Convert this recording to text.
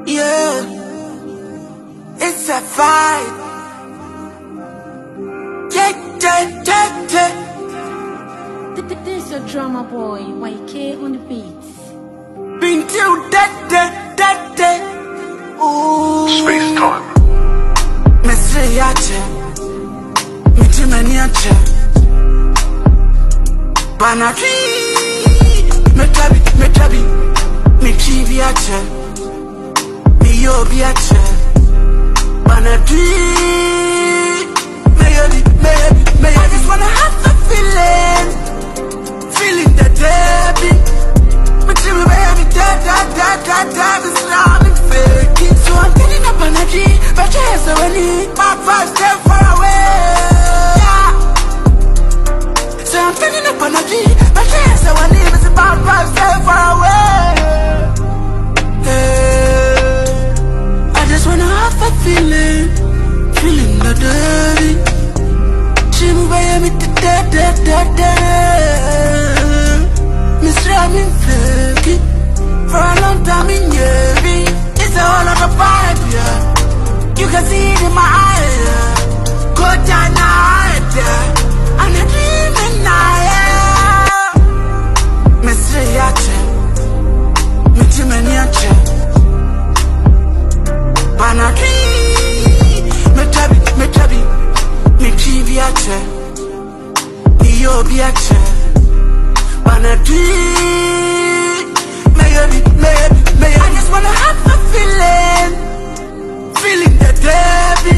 Yeah, it's a fight. This your drama boy, YK on the beats. Been till that day. Ooh. Space time. Mesre yache, mitimeni yache. Banaki, metabi, michivi yache, miyobi yache. Banaki, maybe. I just wanna have the feeling the derby. Michivi baby, that is not fake. So I'm getting up energy, but yes, I need my vibes step far away. Yeah. So I'm getting up energy, but yes, I need my vibes step far away. Hey. I just wanna have that feeling the dirty. She move by me to Miss Ramin fake for a long time in Navy. It's all of a vibe, yeah. You can see it in my eye, yeah. Go down night, yeah. And a dreaming night, yeah. Miss Yache, Mitimeni Yache. Banaki, Metabi, Michivi Yache. Iyobi Yache. Banaki, maybe. I just wanna have the feeling the derby.